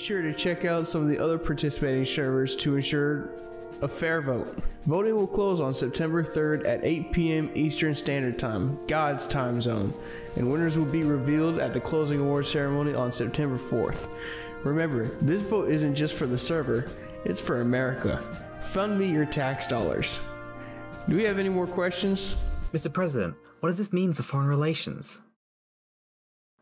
sure to check out some of the other participating servers to ensure a fair vote. Voting will close on September 3rd at 8 p.m. Eastern Standard Time, God's time zone, and winners will be revealed at the closing awards ceremony on September 4th. Remember, this vote isn't just for the server, it's for America. Fund me your tax dollars. Do we have any more questions? Mr. President, what does this mean for foreign relations?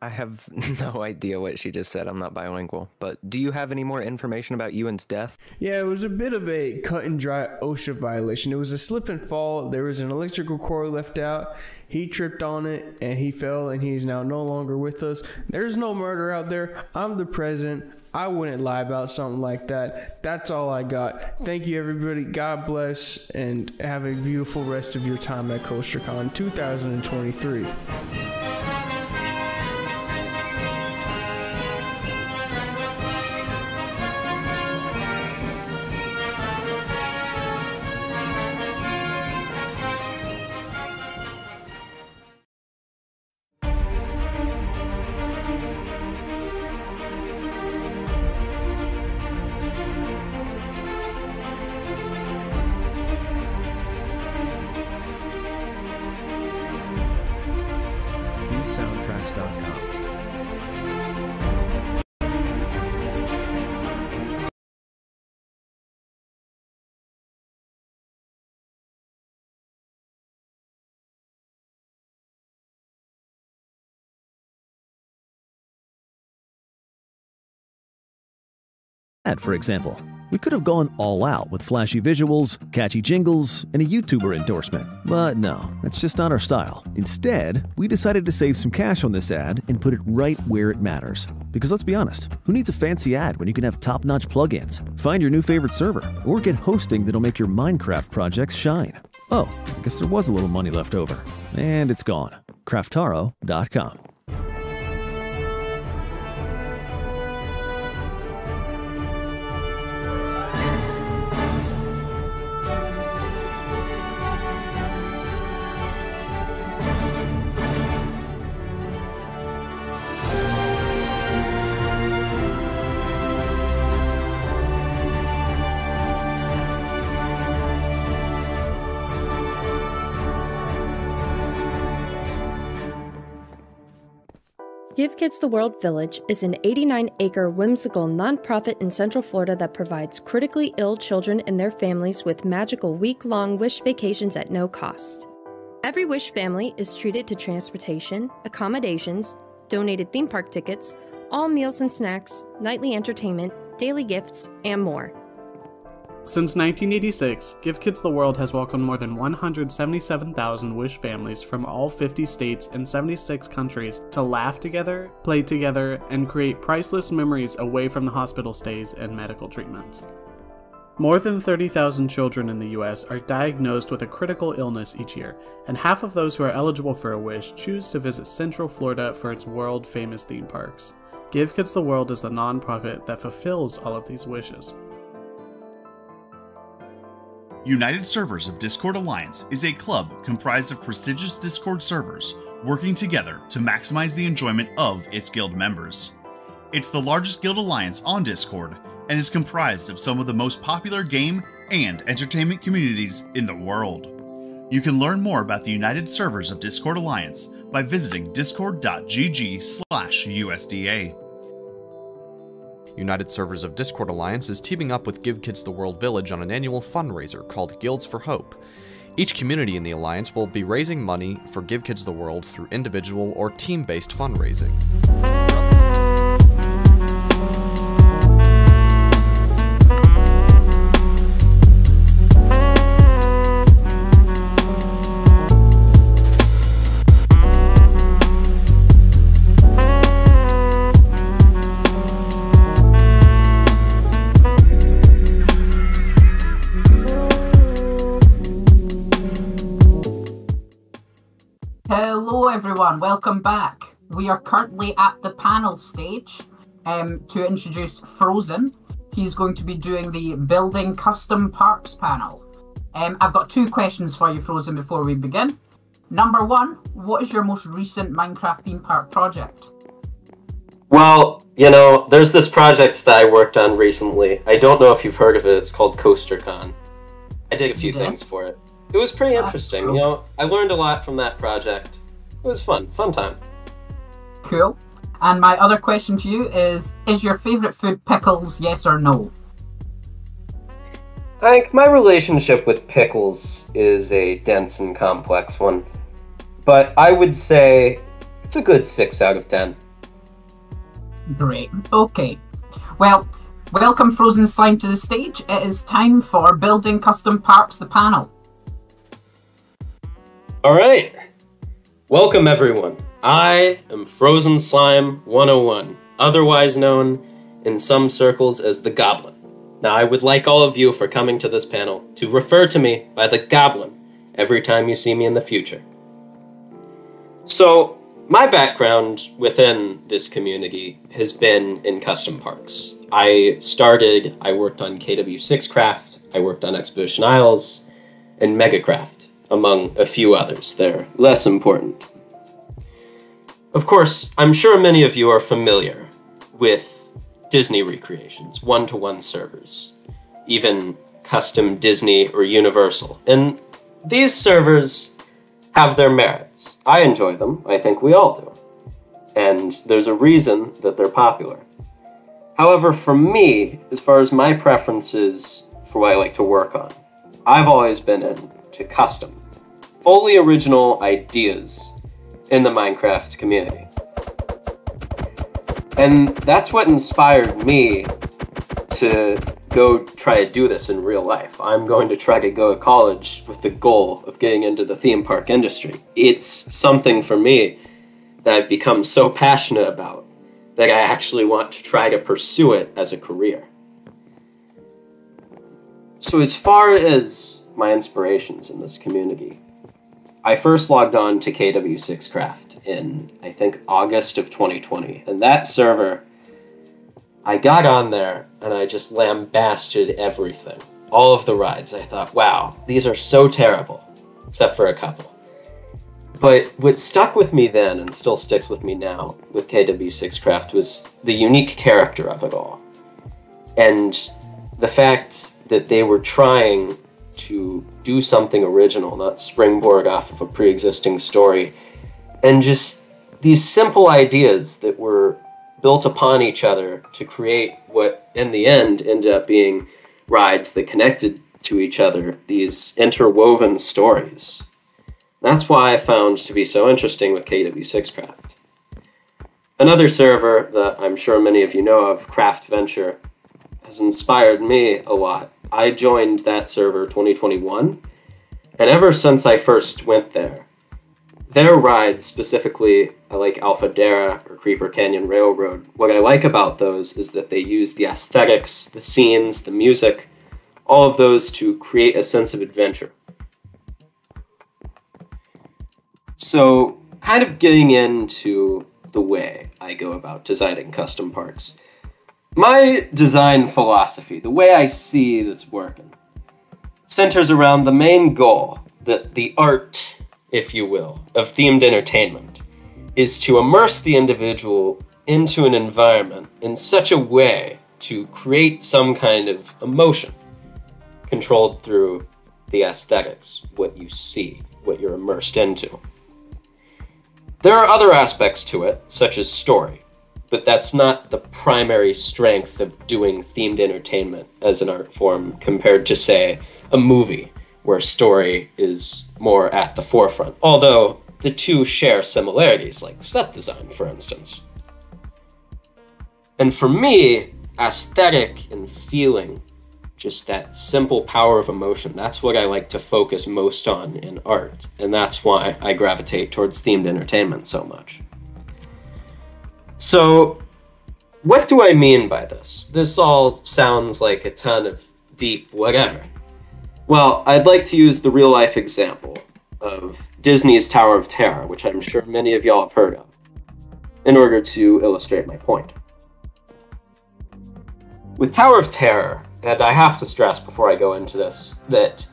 I have no idea what she just said. I'm not bilingual. But do you have any more information about Ewan's death? Yeah, it was a bit of a cut and dry OSHA violation. It was a slip and fall. There was an electrical cord left out. He tripped on it and he fell and he's now no longer with us. There's no murder out there. I'm the president. I wouldn't lie about something like that. That's all I got. Thank you, everybody. God bless and have a beautiful rest of your time at CoasterCon 2023. Soundtracks.com. For example, we could have gone all out with flashy visuals, catchy jingles, and a YouTuber endorsement. But no, that's just not our style. Instead, we decided to save some cash on this ad and put it right where it matters. Because let's be honest, who needs a fancy ad when you can have top-notch plugins, find your new favorite server, or get hosting that'll make your Minecraft projects shine? Oh, I guess there was a little money left over. And it's gone. Craftaro.com. Give Kids the World Village is an 89-acre whimsical nonprofit in Central Florida that provides critically ill children and their families with magical week-long wish vacations at no cost. Every Wish family is treated to transportation, accommodations, donated theme park tickets, all meals and snacks, nightly entertainment, daily gifts, and more. Since 1986, Give Kids the World has welcomed more than 177,000 Wish families from all 50 states and 76 countries to laugh together, play together, and create priceless memories away from the hospital stays and medical treatments. More than 30,000 children in the US are diagnosed with a critical illness each year, and half of those who are eligible for a wish choose to visit Central Florida for its world-famous theme parks. Give Kids the World is the nonprofit that fulfills all of these wishes. United Servers of Discord Alliance is a club comprised of prestigious Discord servers working together to maximize the enjoyment of its guild members. It's the largest guild alliance on Discord and is comprised of some of the most popular game and entertainment communities in the world. You can learn more about the United Servers of Discord Alliance by visiting discord.gg/USDA. United Servers of Discord Alliance is teaming up with Give Kids the World Village on an annual fundraiser called Guilds for Hope. Each community in the Alliance will be raising money for Give Kids the World through individual or team-based fundraising. Hello everyone, welcome back. We are currently at the panel stage to introduce Frozen. He's going to be doing the Building Custom Parks panel. I've got two questions for you, Frozen, before we begin. Number one, what is your most recent Minecraft theme park project? Well, You know, there's this project that I worked on recently. I don't know if you've heard of it. It's called CoasterCon. I did a few things for it. It was pretty interesting. Cool. You know, I learned a lot from that project. It was fun time. Cool. And my other question to you is your favourite food pickles, yes or no? I think my relationship with pickles is a dense and complex one. But I would say it's a good 6 out of 10. Great. Okay. Well, welcome Frozen Slime to the stage. It is time for Building Custom Parks, the panel. Alright. Welcome everyone. I am Frozen Slime 101, otherwise known in some circles as the Goblin. Now I would like all of you for coming to this panel to refer to me by the Goblin every time you see me in the future. So, my background within this community has been in custom parks. I worked on KW6 Craft, I worked on Expedition Isles, and Megacraft, among a few others. They're less important. Of course, I'm sure many of you are familiar with Disney recreations, one-to-one servers, even custom Disney or Universal. And these servers have their merits. I enjoy them, I think we all do. And there's a reason that they're popular. However, for me, as far as my preferences for what I like to work on, I've always been into custom, fully original ideas in the Minecraft community. And that's what inspired me to go try to do this in real life. I'm going to try to go to college with the goal of getting into the theme park industry. It's something for me that I've become so passionate about that I actually want to try to pursue it as a career. So as far as my inspirations in this community, I first logged on to KW6 Craft in, I think, August of 2020. And that server, I got on there and I just lambasted everything. All of the rides. I thought, wow, these are so terrible, except for a couple. But what stuck with me then and still sticks with me now with KW6 Craft was the unique character of it all. And the fact that they were trying to do something original, not springboard off of a pre-existing story, and just these simple ideas that were built upon each other to create what, in the end, ended up being rides that connected to each other, these interwoven stories. That's why I found to be so interesting with KW6 Craft. Another server that I'm sure many of you know of, Craft Venture, has inspired me a lot. I joined that server 2021, and ever since I first went there, their rides, specifically, I like Alpha Dara or Creeper Canyon Railroad. What I like about those is that they use the aesthetics, the scenes, the music, all of those to create a sense of adventure. So, kind of getting into the way I go about designing custom parks. My design philosophy, the way I see this working, centers around the main goal that the art, if you will, of themed entertainment is to immerse the individual into an environment in such a way to create some kind of emotion controlled through the aesthetics, what you see, what you're immersed into. There are other aspects to it, such as story, but that's not the primary strength of doing themed entertainment as an art form compared to, say, a movie, where story is more at the forefront, although the two share similarities, like set design, for instance. And for me, aesthetic and feeling, just that simple power of emotion, that's what I like to focus most on in art, and that's why I gravitate towards themed entertainment so much. So, what do I mean by this? This all sounds like a ton of deep whatever. Well, I'd like to use the real-life example of Disney's Tower of Terror, which I'm sure many of y'all have heard of, in order to illustrate my point. With Tower of Terror, and I have to stress before I go into this, that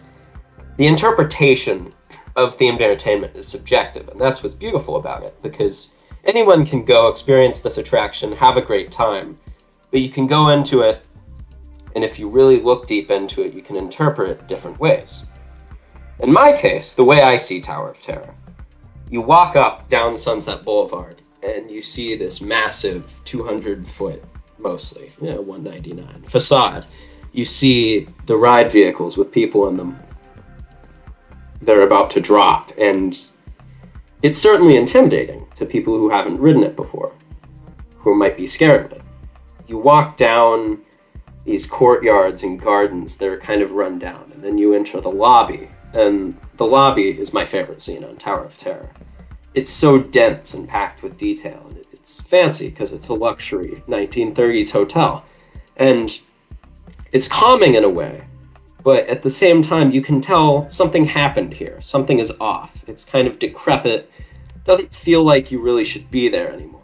the interpretation of themed entertainment is subjective, and that's what's beautiful about it, because anyone can go experience this attraction, have a great time, but you can go into it, and if you really look deep into it, you can interpret it different ways. In my case, the way I see Tower of Terror, you walk up down Sunset Boulevard, and you see this massive 200-foot, mostly, 199, facade. You see the ride vehicles with people in them. They're about to drop, and it's certainly intimidating to people who haven't ridden it before, who might be scared of it. You walk down these courtyards and gardens that are kind of run down, and then you enter the lobby, and the lobby is my favorite scene on Tower of Terror. It's so dense and packed with detail, and it's fancy because it's a luxury 1930s hotel, and it's calming in a way, but at the same time you can tell something happened here. Something is off. It's kind of decrepit. Doesn't feel like you really should be there anymore.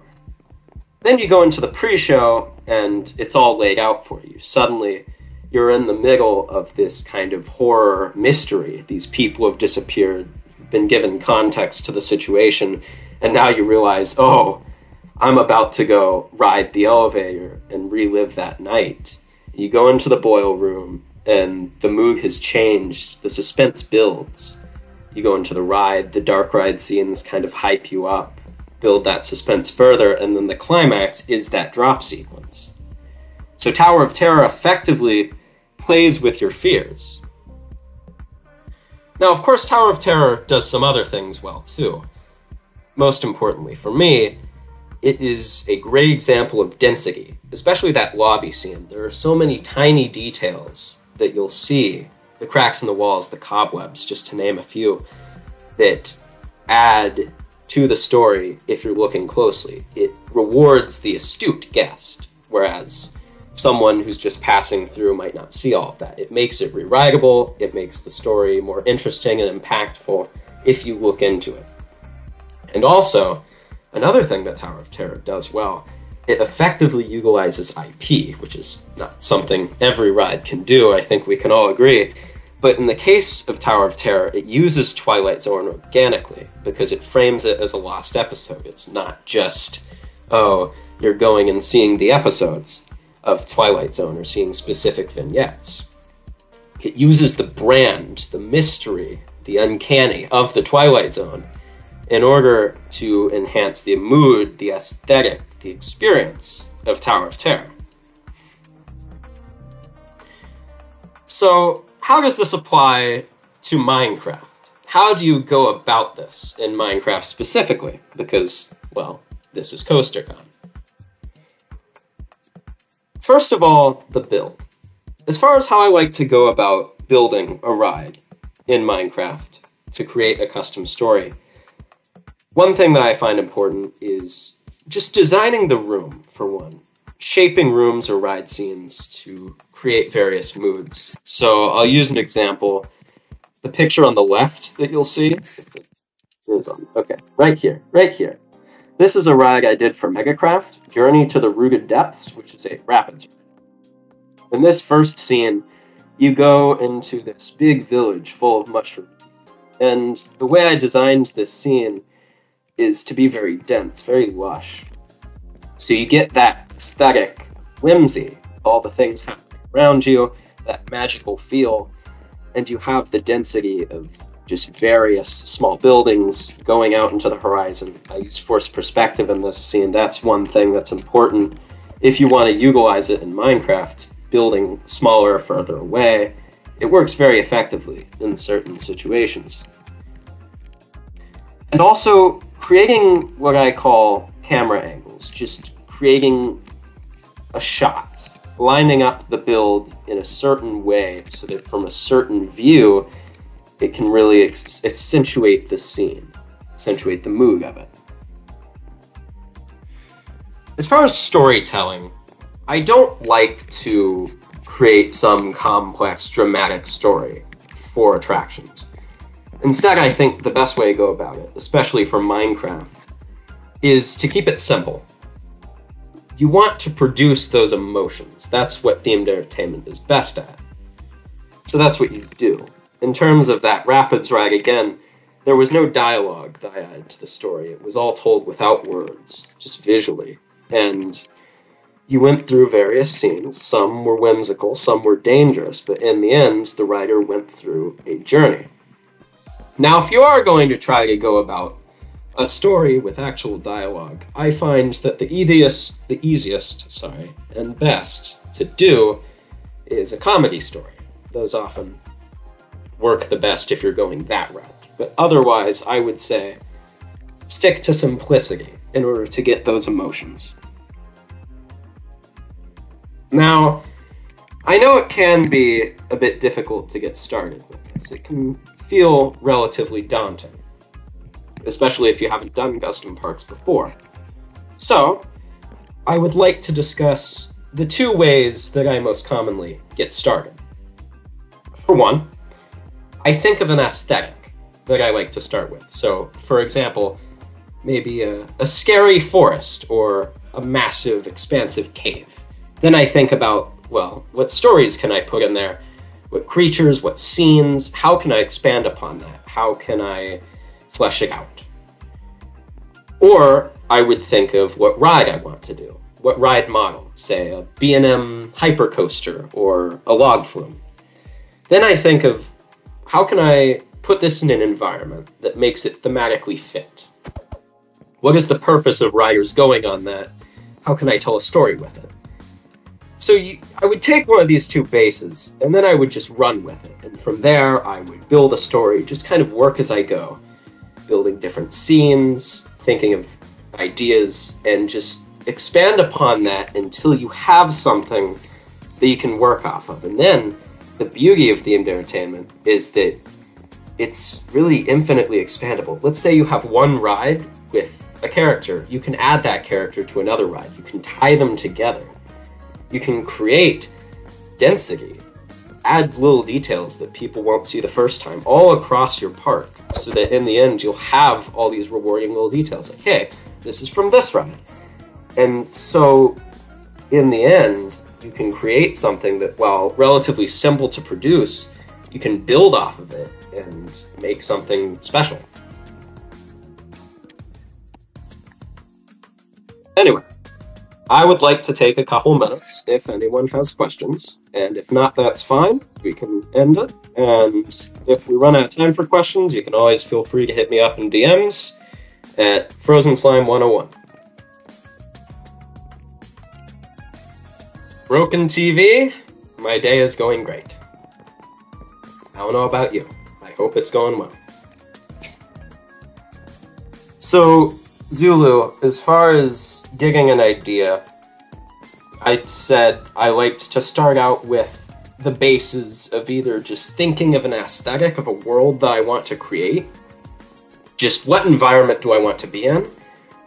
Then you go into the pre-show, and it's all laid out for you. Suddenly, you're in the middle of this kind of horror mystery. These people have disappeared, been given context to the situation, and now you realize, oh, I'm about to go ride the elevator and relive that night. You go into the boil room, and the mood has changed. The suspense builds. You go into the ride, the dark ride scenes kind of hype you up, build that suspense further, and then the climax is that drop sequence. So Tower of Terror effectively plays with your fears. Now, of course, Tower of Terror does some other things well, too. Most importantly, for me, it is a great example of density, especially that lobby scene. There are so many tiny details that you'll see, the cracks in the walls, the cobwebs, just to name a few, that add to the story if you're looking closely. It rewards the astute guest, whereas someone who's just passing through might not see all of that. It makes it rewritable, it makes the story more interesting and impactful if you look into it. And also, another thing that Tower of Terror does well, it effectively utilizes IP, which is not something every ride can do, I think we can all agree. But in the case of Tower of Terror, it uses Twilight Zone organically, because it frames it as a lost episode. It's not just, oh, you're going and seeing the episodes of Twilight Zone or seeing specific vignettes. It uses the brand, the mystery, the uncanny of the Twilight Zone in order to enhance the mood, the aesthetic, the experience of Tower of Terror. So, how does this apply to Minecraft? How do you go about this in Minecraft specifically? Because, well, this is CoasterCon. First of all, the build. As far as how I like to go about building a ride in Minecraft to create a custom story, one thing that I find important is just designing the room, for one. Shaping rooms or ride scenes to create various moods. So I'll use an example. The picture on the left that you'll see is on, okay, right here. This is a ride I did for Megacraft, Journey to the Rooted Depths, which is a rapids ride. In this first scene, you go into this big village full of mushrooms. And the way I designed this scene is to be very dense, very lush. So you get that aesthetic whimsy, all the things happening around you, that magical feel, and you have the density of just various small buildings going out into the horizon. I use forced perspective in this scene. That's one thing that's important if you want to utilize it in Minecraft, building smaller, further away. It works very effectively in certain situations. And also creating what I call camera angles, just creating a shot, lining up the build in a certain way so that from a certain view, it can really accentuate the scene, accentuate the mood of it. As far as storytelling, I don't like to create some complex, dramatic story for attractions. Instead, I think the best way to go about it, especially for Minecraft, is to keep it simple. You want to produce those emotions. That's what themed entertainment is best at. So that's what you do. In terms of that rapids ride, again, there was no dialogue that I added to the story. It was all told without words, just visually. And you went through various scenes. Some were whimsical, some were dangerous, but in the end, the writer went through a journey. Now, if you are going to try to go about a story with actual dialogue, I find that the easiest, and best to do is a comedy story. Those often work the best if you're going that route. But otherwise, I would say stick to simplicity in order to get those emotions. Now, I know it can be a bit difficult to get started with this. It can feel relatively daunting, especially if you haven't done custom parks before. So, I would like to discuss the two ways that I most commonly get started. For one, I think of an aesthetic that I like to start with. So, for example, maybe a scary forest or a massive, expansive cave. Then I think about, well, what stories can I put in there? What creatures, what scenes? How can I expand upon that? How can I flesh it out? Or I would think of what ride I want to do. What ride model, say a B&M hypercoaster or a log flume. Then I think of how can I put this in an environment that makes it thematically fit? What is the purpose of riders going on that? How can I tell a story with it? So I would take one of these two bases, and then I would just run with it. And from there, I would build a story, just kind of work as I go, building different scenes, thinking of ideas, and just expand upon that until you have something that you can work off of. And then the beauty of themed entertainment is that it's really infinitely expandable. Let's say you have one ride with a character. You can add that character to another ride. You can tie them together. You can create density, add little details that people won't see the first time all across your park, so that in the end you'll have all these rewarding little details. Like, hey, this is from this ride. And so in the end, you can create something that, while relatively simple to produce, you can build off of it and make something special. Anyway, I would like to take a couple minutes if anyone has questions, and if not, that's fine. We can end it, and if we run out of time for questions, you can always feel free to hit me up in DMs at FrozenSlime101. Broken TV, my day is going great. I don't know about you. I hope it's going well. So, Zulu, as far as getting an idea, I said I liked to start out with the bases of either just thinking of an aesthetic of a world that I want to create, just what environment do I want to be in,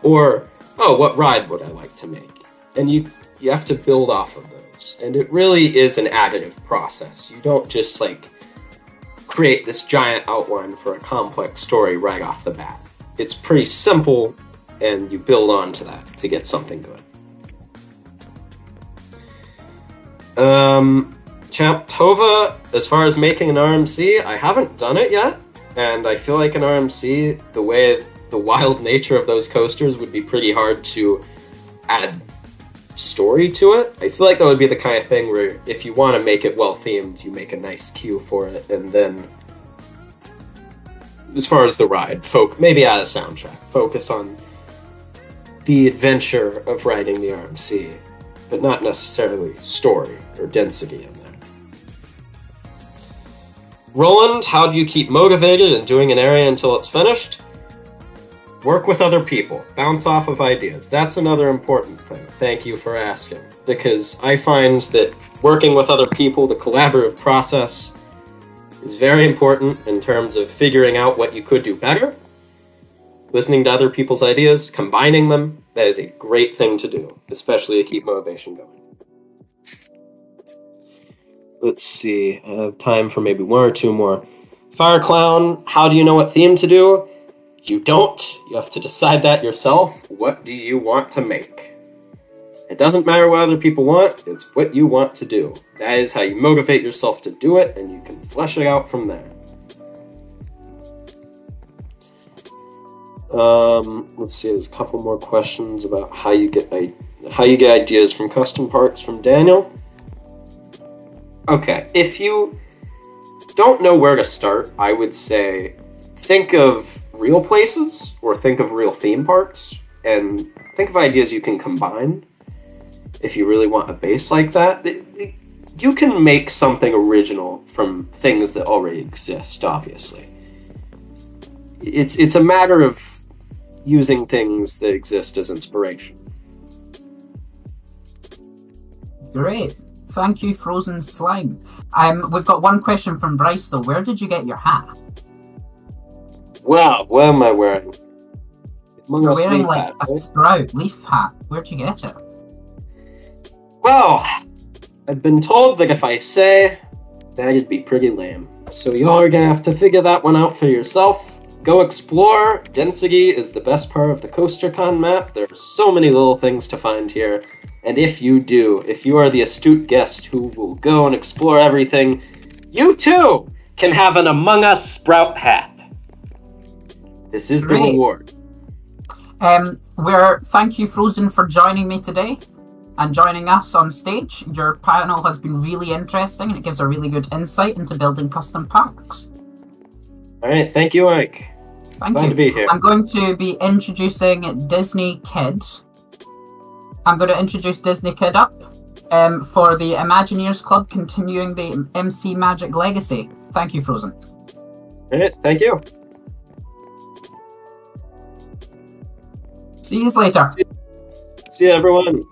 or, oh, what ride would I like to make? And you have to build off of those. And it really is an additive process. You don't just, like, create this giant outline for a complex story right off the bat. It's pretty simple, and you build onto that to get something good. Champ Tova, as far as making an RMC, I haven't done it yet, and I feel like an RMC, the wild nature of those coasters would be pretty hard to add story to it. I feel like that would be the kind of thing where if you want to make it well themed, you make a nice queue for it, and then as far as the ride, maybe add a soundtrack, focus on the adventure of riding the RMC, but not necessarily story or density in there. Roland, how do you keep motivated in doing an area until it's finished? Work with other people. Bounce off of ideas. That's another important thing. Thank you for asking. Because I find that working with other people, the collaborative process, is very important in terms of figuring out what you could do better. Listening to other people's ideas, combining them, that is a great thing to do, especially to keep motivation going. Let's see, I have time for maybe one or two more. Fire Clown, how do you know what theme to do? You don't. You have to decide that yourself. What do you want to make? It doesn't matter what other people want, it's what you want to do. That is how you motivate yourself to do it, and you can flesh it out from there. Let's see. There's a couple more questions about how you get ideas from custom parks from Daniel. Okay, if you don't know where to start, I would say think of real places or think of real theme parks and think of ideas you can combine. If you really want a base like that, you can make something original from things that already exist, obviously. It's a matter of using things that exist as inspiration. Great. Thank you, Frozen Slime. We've got one question from Bryce, though. Where did you get your hat? Wow, what am I wearing? You're wearing like a sprout leaf hat. Where'd you get it? Well, I've been told that if I say, that'd be pretty lame. So y'all are gonna have to figure that one out for yourself. Go explore. Density is the best part of the CoasterCon map. There are so many little things to find here. And if you are the astute guest who will go and explore everything, you too can have an Among Us Sprout hat. This is the reward. Thank you, Frozen, for joining me today and joining us on stage. Your panel has been really interesting and it gives a really good insight into building custom parks. All right, thank you, Ike. Glad to be here. I'm going to be introducing Disney Kid. I'm going to introduce Disney Kid up for the Imagineers Club, continuing the MC Magic legacy. Thank you, Frozen. All right, thank you. See you later. See you, everyone.